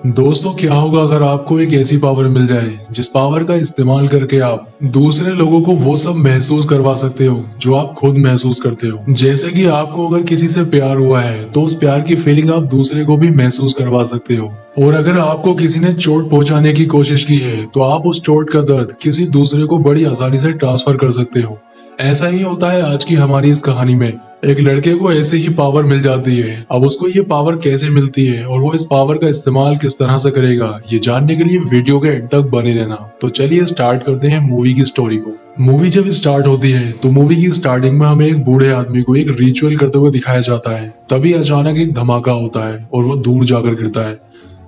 दोस्तों, क्या होगा अगर आपको एक ऐसी पावर मिल जाए जिस पावर का इस्तेमाल करके आप दूसरे लोगों को वो सब महसूस करवा सकते हो जो आप खुद महसूस करते हो। जैसे कि आपको अगर किसी से प्यार हुआ है तो उस प्यार की फीलिंग आप दूसरे को भी महसूस करवा सकते हो। और अगर आपको किसी ने चोट पहुंचाने की कोशिश की है तो आप उस चोट का दर्द किसी दूसरे को बड़ी आसानी से ट्रांसफर कर सकते हो। ऐसा ही होता है आज की हमारी इस कहानी में। एक लड़के को ऐसे ही पावर मिल जाती है। अब उसको ये पावर कैसे मिलती है और वो इस पावर का इस्तेमाल किस तरह से करेगा, ये जानने के लिए वीडियो के एंड तक बने रहना। तो चलिए स्टार्ट करते हैं मूवी की स्टोरी को। मूवी जब स्टार्ट होती है तो मूवी की स्टार्टिंग में हमें एक बूढ़े आदमी को एक रिचुअल करते हुए दिखाया जाता है। तभी अचानक एक धमाका होता है और वो दूर जाकर गिरता है।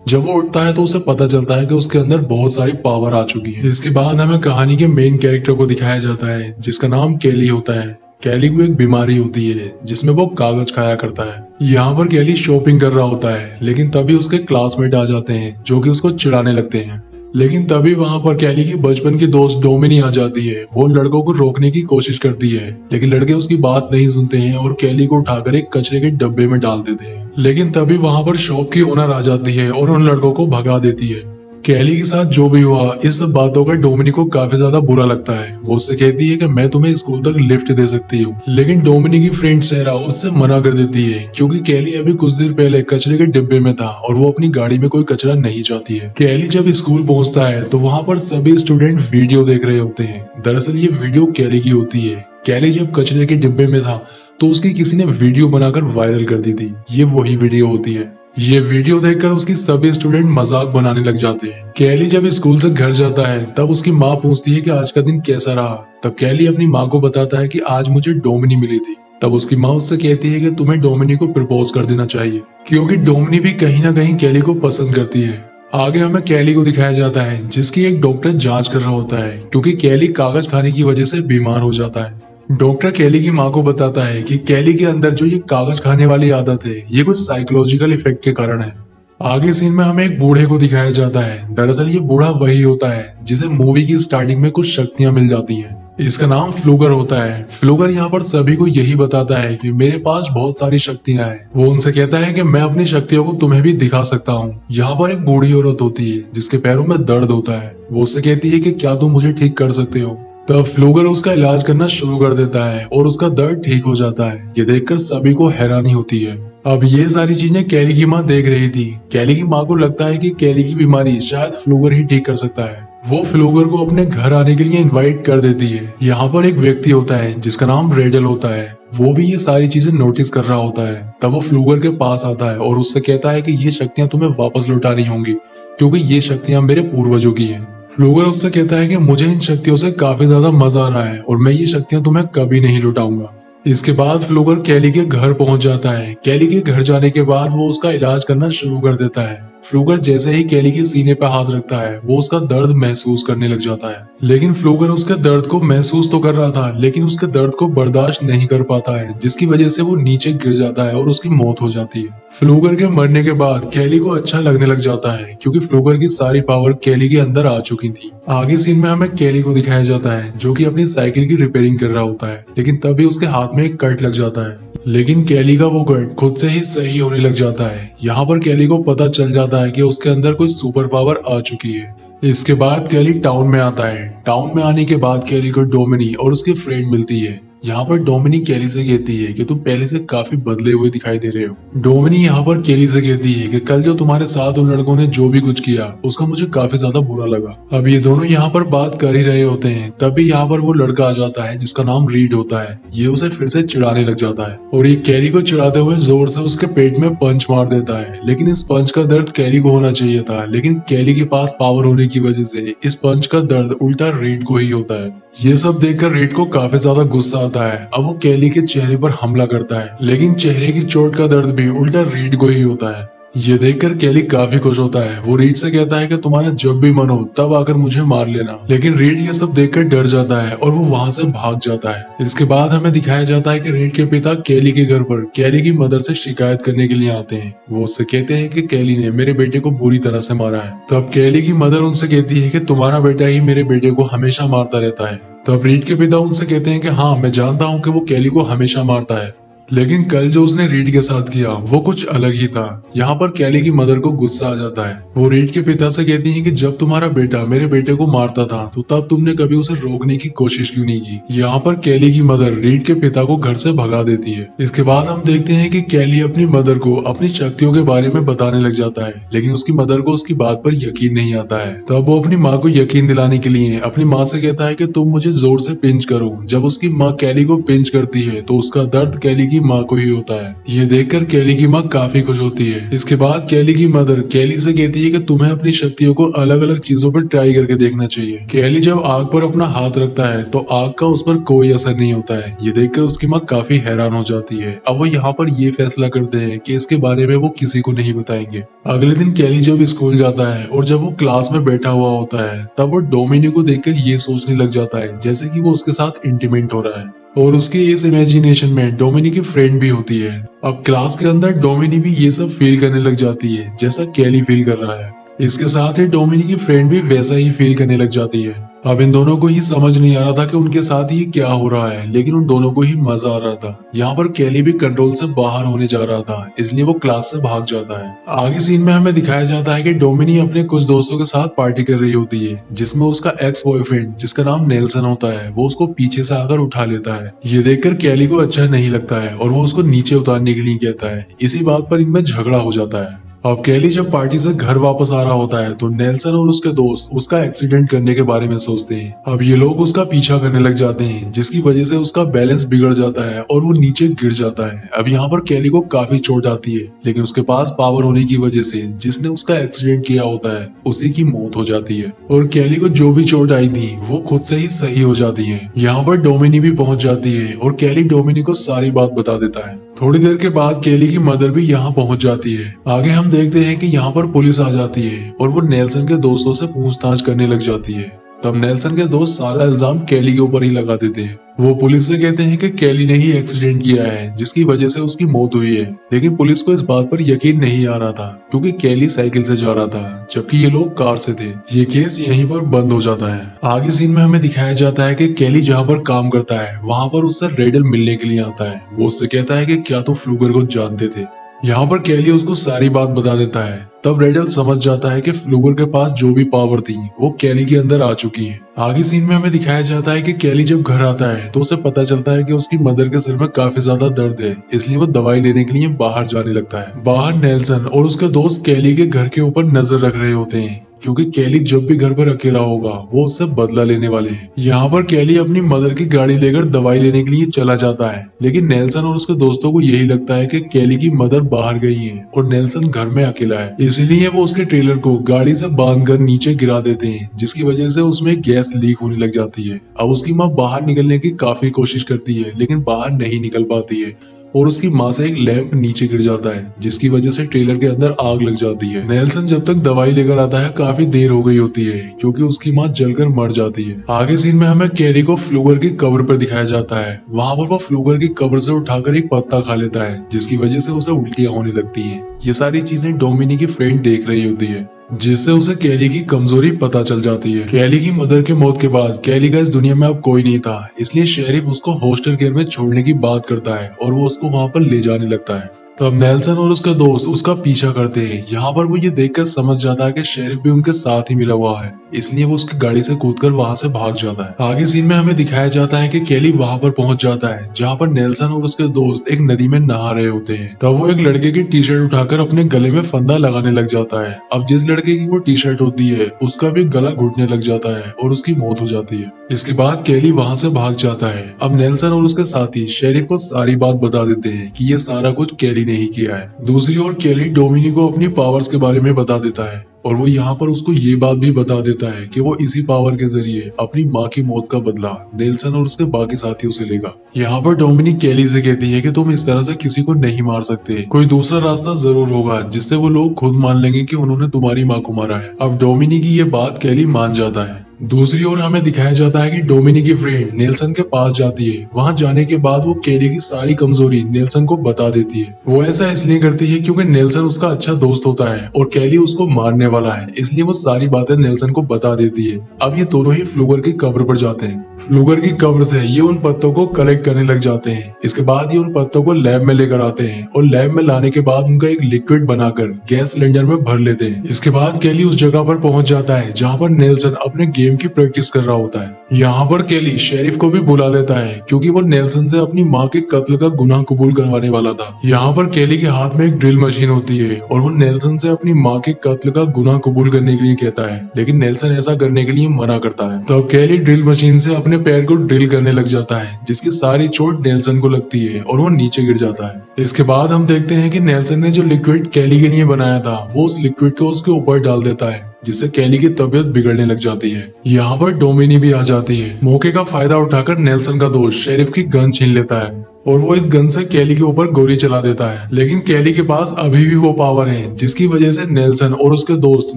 जब वो उठता है तो उसे पता चलता है कि उसके अंदर बहुत सारी पावर आ चुकी है। इसके बाद हमें कहानी के मेन कैरेक्टर को दिखाया जाता है जिसका नाम कैली होता है। कैली को एक बीमारी होती है जिसमें वो कागज खाया करता है। यहाँ पर कैली शॉपिंग कर रहा होता है, लेकिन तभी उसके क्लासमेट आ जाते हैं जो कि उसको चिढ़ाने लगते हैं। लेकिन तभी वहां पर कैली की बचपन की दोस्त डोमिनी आ जाती है। वो लड़कों को रोकने की कोशिश करती है, लेकिन लड़के उसकी बात नहीं सुनते हैं और कैली को उठाकर एक कचरे के डब्बे में डाल देते हैं। लेकिन तभी वहां पर शॉप की ओनर आ जाती है और उन लड़कों को भगा देती है। कैली के साथ जो भी हुआ, इस सब बातों का डोमिनी को काफी ज्यादा बुरा लगता है। वो उससे कहती है कि मैं तुम्हें स्कूल तक लिफ्ट दे सकती हूँ, लेकिन डोमिनी की फ्रेंड सेरा उससे मना कर देती है क्योंकि कैली अभी कुछ देर पहले कचरे के डिब्बे में था और वो अपनी गाड़ी में कोई कचरा नहीं चाहती है। कैली जब स्कूल पहुंचता है तो वहाँ पर सभी स्टूडेंट वीडियो देख रहे होते हैं। दरअसल ये वीडियो कैली की होती है। कैली जब कचरे के डिब्बे में था तो उसकी किसी ने वीडियो बनाकर वायरल कर दी थी। ये वही वीडियो होती है। ये वीडियो देखकर उसकी सभी स्टूडेंट मजाक बनाने लग जाते हैं। कैली जब स्कूल से घर जाता है तब उसकी माँ पूछती है कि आज का दिन कैसा रहा। तब कैली अपनी माँ को बताता है कि आज मुझे डोमिनी मिली थी। तब उसकी माँ उससे कहती है कि तुम्हें डोमिनी को प्रपोज कर देना चाहिए क्योंकि डोमिनी भी कहीं ना कहीं कैली को पसंद करती है। आगे हमें कैली को दिखाया जाता है जिसकी एक डॉक्टर जांच कर रहा होता है क्योंकि कैली कागज खाने की वजह से बीमार हो जाता है। डॉक्टर कैली की माँ को बताता है कि कैली के अंदर जो ये कागज खाने वाली आदत है ये कुछ साइकोलॉजिकल इफेक्ट के कारण है। आगे सीन में हमें एक बूढ़े को दिखाया जाता है। दरअसल ये बूढ़ा वही होता है जिसे मूवी की स्टार्टिंग में कुछ शक्तियां मिल जाती हैं। इसका नाम फ्लूगर होता है। फ्लूगर यहाँ पर सभी को यही बताता है कि मेरे पास बहुत सारी शक्तियां हैं। वो उनसे कहता है कि मैं अपनी शक्तियों को तुम्हें भी दिखा सकता हूँ। यहाँ पर एक बूढ़ी औरत होती है जिसके पैरों में दर्द होता है। वो उससे कहती है कि क्या तुम मुझे ठीक कर सकते हो। तब फ्लूगर उसका इलाज करना शुरू कर देता है और उसका दर्द ठीक हो जाता है। ये देखकर सभी को हैरानी होती है। अब ये सारी चीजें कैली की माँ देख रही थी। कैली की माँ को लगता है कि कैली की बीमारी शायद फ्लूगर ही ठीक कर सकता है। वो फ्लूगर को अपने घर आने के लिए इनवाइट कर देती है। यहाँ पर एक व्यक्ति होता है जिसका नाम रेडल होता है। वो भी ये सारी चीजें नोटिस कर रहा होता है। तब वो फ्लूगर के पास आता है और उससे कहता है कि ये शक्तियां तुम्हें वापस लौटानी होंगी क्योंकि ये शक्तियां मेरे पूर्वजों की हैं। फ्लूगर उससे कहता है कि मुझे इन शक्तियों से काफी ज्यादा मजा आ रहा है और मैं ये शक्तियां तुम्हें कभी नहीं लौटाऊंगा। इसके बाद फ्लूगर कैली के घर पहुंच जाता है। कैली के घर जाने के बाद वो उसका इलाज करना शुरू कर देता है। फ्लूगर जैसे ही कैली के सीने पर हाथ रखता है वो उसका दर्द महसूस करने लग जाता है। लेकिन फ्लूगर उसके दर्द को महसूस तो कर रहा था लेकिन उसके दर्द को बर्दाश्त नहीं कर पाता है, जिसकी वजह से वो नीचे गिर जाता है और उसकी मौत हो जाती है। फ्लूगर के मरने के बाद कैली को अच्छा लगने लग जाता है क्योंकि फ्लूगर की सारी पावर कैली के अंदर आ चुकी थी। आगे सीन में हमें कैली को दिखाया जाता है जो कि अपनी साइकिल की रिपेयरिंग कर रहा होता है, लेकिन तभी उसके हाथ में एक कट लग जाता है। लेकिन कैली का वो कट खुद से ही सही होने लग जाता है। यहाँ पर कैली को पता चल जाता है कि उसके अंदर कोई सुपर पावर आ चुकी है। इसके बाद कैली टाउन में आता है। टाउन में आने के बाद कैली को डोमिनी और उसकी फ्रेंड मिलती है। यहाँ पर डोमिनी कैली से कहती है कि तुम पहले से काफी बदले हुए दिखाई दे रहे हो। डोमिनी यहाँ पर कैली से कहती है कि कल जो तुम्हारे साथ उन लड़कों ने जो भी कुछ किया उसका मुझे काफी ज्यादा बुरा लगा। अब ये दोनों यहाँ पर बात कर ही रहे होते हैं तभी यहाँ पर वो लड़का आ जाता है जिसका नाम रीड होता है। ये उसे फिर से चिढ़ाने लग जाता है और ये कैली को चिढ़ाते हुए जोर से उसके पेट में पंच मार देता है। लेकिन इस पंच का दर्द कैली को होना चाहिए था, लेकिन कैली के पास पावर होने की वजह से इस पंच का दर्द उल्टा रीड को ही होता है। ये सब देखकर रीड को काफी ज्यादा गुस्सा आता है। अब वो कैली के चेहरे पर हमला करता है, लेकिन चेहरे की चोट का दर्द भी उल्टा रीड को ही होता है। ये देखकर कैली काफी खुश होता है। वो रीड से कहता है कि तुम्हारा जब भी मन हो तब आकर मुझे मार लेना। लेकिन रीड ये सब देखकर डर जाता है और वो वहाँ से भाग जाता है। इसके बाद हमें दिखाया जाता है कि रीड के पिता कैली के घर पर कैली की मदर से शिकायत करने के लिए आते हैं। वो उससे कहते हैं कि कैली ने मेरे बेटे को बुरी तरह से मारा है। तो अब कैली की मदर उनसे कहती है कि तुम्हारा बेटा ही मेरे बेटे को हमेशा मारता रहता है। तो अब रीड के पिता उनसे कहते हैं कि हाँ, मैं जानता हूँ कि वो कैली को हमेशा मारता है, लेकिन कल जो उसने रीड के साथ किया वो कुछ अलग ही था। यहाँ पर कैली की मदर को गुस्सा आ जाता है। वो रीड के पिता से कहती है कि जब तुम्हारा बेटा मेरे बेटे को मारता था तो तब तुमने कभी उसे रोकने की कोशिश क्यों नहीं की। यहाँ पर कैली की मदर रीड के पिता को घर से भगा देती है। इसके बाद हम देखते हैं कि कैली अपनी मदर को अपनी शक्तियों के बारे में बताने लग जाता है, लेकिन उसकी मदर को उसकी बात पर यकीन नहीं आता है। तब वो अपनी माँ को यकीन दिलाने के लिए अपनी माँ से कहता है कि तुम मुझे जोर से पिंच करो। जब उसकी माँ कैली को पिंच करती है तो उसका दर्द कैली की माँ को ही होता है। ये देखकर कैली की माँ काफी खुश होती है। इसके बाद कैली की मदर कैली से कहती है कि तुम्हें अपनी शक्तियों को अलग अलग चीजों पर ट्राई करके देखना चाहिए। कैली जब आग पर अपना हाथ रखता है तो आग का उस पर कोई असर नहीं होता है। ये देखकर उसकी माँ काफी हैरान हो जाती है। अब वो यहाँ पर ये फैसला करते हैं कि इसके बारे में वो किसी को नहीं बताएंगे। अगले दिन कैली जब स्कूल जाता है और जब वो क्लास में बैठा हुआ होता है तब वो डोमिनी को देखकर ये सोचने लग जाता है जैसे कि वो उसके साथ इंटीमेट हो रहा है, और उसकी इस इमेजिनेशन में डोमिनी की फ्रेंड भी होती है। अब क्लास के अंदर डोमिनी भी ये सब फील करने लग जाती है जैसा कैली फील कर रहा है। इसके साथ ही डोमिनी की फ्रेंड भी वैसा ही फील करने लग जाती है। अब इन दोनों को ही समझ नहीं आ रहा था कि उनके साथ ये क्या हो रहा है, लेकिन उन दोनों को ही मजा आ रहा था। यहाँ पर कैली भी कंट्रोल से बाहर होने जा रहा था, इसलिए वो क्लास से भाग जाता है। आगे सीन में हमें दिखाया जाता है कि डोमिनी अपने कुछ दोस्तों के साथ पार्टी कर रही होती है, जिसमें उसका एक्स बॉयफ्रेंड जिसका नाम नेल्सन होता है वो उसको पीछे से आकर उठा लेता है। ये देखकर कैली को अच्छा नहीं लगता है और वो उसको नीचे उतारने के लिए कहता है। इसी बात पर इनमें झगड़ा हो जाता है। अब कैली जब पार्टी से घर वापस आ रहा होता है तो नेल्सन और उसके दोस्त उसका एक्सीडेंट करने के बारे में सोचते हैं। अब ये लोग उसका पीछा करने लग जाते हैं, जिसकी वजह से उसका बैलेंस बिगड़ जाता है और वो नीचे गिर जाता है। अब यहाँ पर कैली को काफी चोट आती है, लेकिन उसके पास पावर होने की वजह से जिसने उसका एक्सीडेंट किया होता है उसी की मौत हो जाती है, और कैली को जो भी चोट आई थी वो खुद से ही सही हो जाती है। यहाँ पर डोमिनी भी पहुंच जाती है और कैली डोमिनी को सारी बात बता देता है। थोड़ी देर के बाद कैली की मदर भी यहाँ पहुंच जाती है। आगे हम देखते हैं कि यहाँ पर पुलिस आ जाती है और वो नेल्सन के दोस्तों से पूछताछ करने लग जाती है। तब नेल्सन के दोस्त सारा इल्जाम कैली के ऊपर ही लगा देते हैं। वो पुलिस से कहते हैं कि कैली ने ही एक्सीडेंट किया है जिसकी वजह से उसकी मौत हुई है, लेकिन पुलिस को इस बात पर यकीन नहीं आ रहा था क्योंकि कैली साइकिल से जा रहा था जबकि ये लोग कार से थे। ये केस यहीं पर बंद हो जाता है। आगे सीन में हमें दिखाया जाता है कि कैली जहाँ पर काम करता है वहाँ पर उससे रेडल मिलने के लिए आता है। वो उससे कहता है कि क्या तुम फ्लूगर को जानते थे। यहाँ पर कैली उसको सारी बात बता देता है। तब रेडल समझ जाता है कि फ्लूगर के पास जो भी पावर थी वो कैली के अंदर आ चुकी है। आगे सीन में हमें दिखाया जाता है कि कैली जब घर आता है तो उसे पता चलता है कि उसकी मदर के सिर में काफी ज्यादा दर्द है, इसलिए वो दवाई लेने के लिए बाहर जाने लगता है। बाहर नेल्सन और उसके दोस्त कैली के घर के ऊपर नजर रख रहे होते हैं क्योंकि कैली जब भी घर पर अकेला होगा वो उससे बदला लेने वाले हैं। यहाँ पर कैली अपनी मदर की गाड़ी लेकर दवाई लेने के लिए चला जाता है, लेकिन नेल्सन और उसके दोस्तों को यही लगता है कि कैली की मदर बाहर गई है और नेल्सन घर में अकेला है, इसीलिए वो उसके ट्रेलर को गाड़ी से बांधकर नीचे गिरा देते हैं, जिसकी वजह से उसमें गैस लीक होने लग जाती है। अब उसकी माँ बाहर निकलने की काफी कोशिश करती है लेकिन बाहर नहीं निकल पाती है और उसकी माँ से एक लैंप नीचे गिर जाता है, जिसकी वजह से ट्रेलर के अंदर आग लग जाती है। नेल्सन जब तक दवाई लेकर आता है काफी देर हो गई होती है क्योंकि उसकी माँ जलकर मर जाती है। आगे सीन में हमें कैली को फ्लूगर की कब्र पर दिखाया जाता है। वहाँ पर वो फ्लूगर की कब्र से उठाकर एक पत्ता खा लेता है, जिसकी वजह से उसे उल्टियाँ होने लगती है। ये सारी चीजें डोमिनी की फ्रेंड देख रही होती है, जिससे उसे कैली की कमजोरी पता चल जाती है। कैली की मदर के मौत के बाद कैली का इस दुनिया में अब कोई नहीं था, इसलिए शेरिफ उसको हॉस्टल केयर में छोड़ने की बात करता है और वो उसको वहाँ पर ले जाने लगता है। तब नेल्सन और उसके दोस्त उसका पीछा करते हैं। यहाँ पर वो ये देखकर समझ जाता है कि शेरिफ भी उनके साथ ही मिला हुआ है, इसलिए वो उसकी गाड़ी से कूदकर वहाँ से भाग जाता है। आगे सीन में हमें दिखाया जाता है कि कैली वहाँ पर पहुंच जाता है जहाँ पर नेल्सन और उसके दोस्त एक नदी में नहा रहे होते हैं। तब वो एक लड़के की टी शर्ट उठाकर अपने गले में फंदा लगाने लग जाता है। अब जिस लड़के की वो टी शर्ट होती है उसका भी गला घुटने लग जाता है और उसकी मौत हो जाती है। इसके बाद कैली वहाँ से भाग जाता है। अब नेल्सन और उसके साथी शेरिफ को सारी बात बता देते हैं कि ये सारा कुछ कैली ने ही किया है। दूसरी ओर कैली डोमिनी को अपनी पावर्स के बारे में बता देता है और वो यहाँ पर उसको ये बात भी बता देता है कि वो इसी पावर के जरिए अपनी माँ की मौत का बदला नेल्सन और उसके बाकी साथियों से लेगा। यहाँ पर डोमिनी कैली से कहती है कि तुम इस तरह से किसी को नहीं मार सकते, कोई दूसरा रास्ता जरूर होगा जिससे वो लोग खुद मान लेंगे कि उन्होंने तुम्हारी माँ को मारा है। अब डोमिनी की ये बात कैली मान जाता है। दूसरी ओर हमें दिखाया जाता है कि डोमिनी की फ्रेंड नेल्सन के पास जाती है। वहां जाने के बाद वो केली की सारी कमजोरी नेल्सन को बता देती है। वो ऐसा इसलिए करती है क्योंकि नेल्सन उसका अच्छा दोस्त होता है और केली उसको मारने वाला है, इसलिए वो सारी बातें नेल्सन को बता देती है। अब ये दोनों ही फ्लूगर की कब्र पर जाते हैं। फ्लूगर की कब्र से ये उन पत्तों को कलेक्ट करने लग जाते हैं। इसके बाद ये उन पत्तों को लैब में लेकर आते हैं और लैब में लाने के बाद उनका एक लिक्विड बनाकर गैस सिलेंडर में भर लेते हैं। इसके बाद केली उस जगह पर पहुंच जाता है जहां पर नेल्सन अपने गेम की प्रैक्टिस कर रहा होता है। यहाँ पर केली शेरिफ को भी बुला लेता है क्योंकि वो नेल्सन से अपनी माँ के कत्ल का गुनाह कबूल करवाने वाला था। यहाँ पर केली के हाथ में एक ड्रिल मशीन होती है और वो नेल्सन से अपनी माँ के कत्ल का गुनाह कबूल करने के लिए कहता है, लेकिन नेल्सन ऐसा करने के लिए मना करता है। तो केली ड्रिल मशीन से अपने पैर को ड्रिल करने लग जाता है, जिसकी सारी चोट नेल्सन को लगती है और वो नीचे गिर जाता है। इसके बाद हम देखते हैं कि नेल्सन ने जो लिक्विड केली के लिए बनाया था वो उस लिक्विड को उसके ऊपर डाल देता है, जिससे केली की तबीयत बिगड़ने लग जाती है। यहाँ पर डोमिनी भी आ जाती है। मौके का फायदा उठाकर नेल्सन का दोस्त शेरिफ की गन छीन लेता है और वो इस गन से केली के ऊपर गोली चला देता है, लेकिन केली के पास अभी भी वो पावर है जिसकी वजह से नेल्सन और उसके दोस्त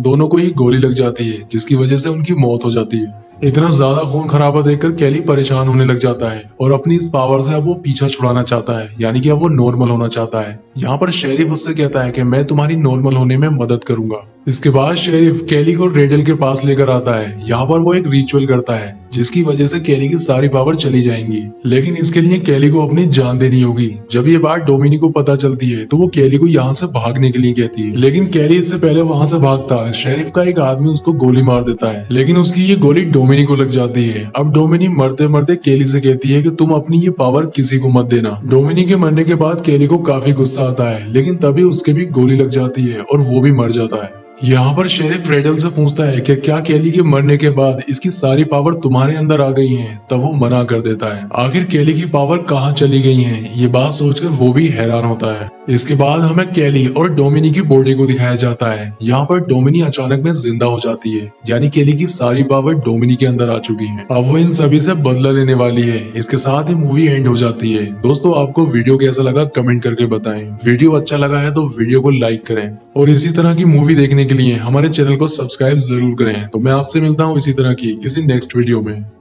दोनों को ही गोली लग जाती है, जिसकी वजह से उनकी मौत हो जाती है। इतना ज्यादा खून खराबा देखकर केली परेशान होने लग जाता है और अपनी इस पावर से अब वो पीछा छुड़ाना चाहता है, यानी कि अब वो नॉर्मल होना चाहता है। यहाँ पर शेरिफ उससे कहता है कि मैं तुम्हारी नॉर्मल होने में मदद करूंगा। इसके बाद शेरिफ केली को रेडल के पास लेकर आता है। यहाँ पर वो एक रिचुअल करता है जिसकी वजह से केली की सारी पावर चली जाएंगी, लेकिन इसके लिए केली को अपनी जान देनी होगी। जब ये बात डोमिनी को पता चलती है तो वो केली को यहाँ से भागने के लिए कहती है, लेकिन केली इससे पहले वहाँ से भागता है। शेरिफ का एक आदमी उसको गोली मार देता है, लेकिन उसकी ये गोली डोमिनी को लग जाती है। अब डोमिनी मरते मरते केली से कहती है कि तुम अपनी ये पावर किसी को मत देना। डोमिनी के मरने के बाद केली को काफी गुस्सा आता है, लेकिन तभी उसके भी गोली लग जाती है और वो भी मर जाता है। यहाँ पर शेरिफ रेडल से पूछता है कि क्या केली के मरने के बाद इसकी सारी पावर तुम्हारे अंदर आ गई है? तब वो मना कर देता है। आखिर केली की पावर कहाँ चली गई है, ये बात सोचकर वो भी हैरान होता है। इसके बाद हमें केली और डोमिनी की बॉडी को दिखाया जाता है। यहाँ पर डोमिनी अचानक में जिंदा हो जाती है, यानी केली की सारी पावर डोमिनी के अंदर आ चुकी है। अब वो इन सभी से बदला लेने वाली है। इसके साथ ही मूवी एंड हो जाती है। दोस्तों, आपको वीडियो कैसा लगा कमेंट करके बताएं। वीडियो अच्छा लगा है तो वीडियो को लाइक करें और इसी तरह की मूवी देखने के लिए हमारे चैनल को सब्सक्राइब जरूर करें। तो मैं आपसे मिलता हूँ इसी तरह की किसी नेक्स्ट वीडियो में।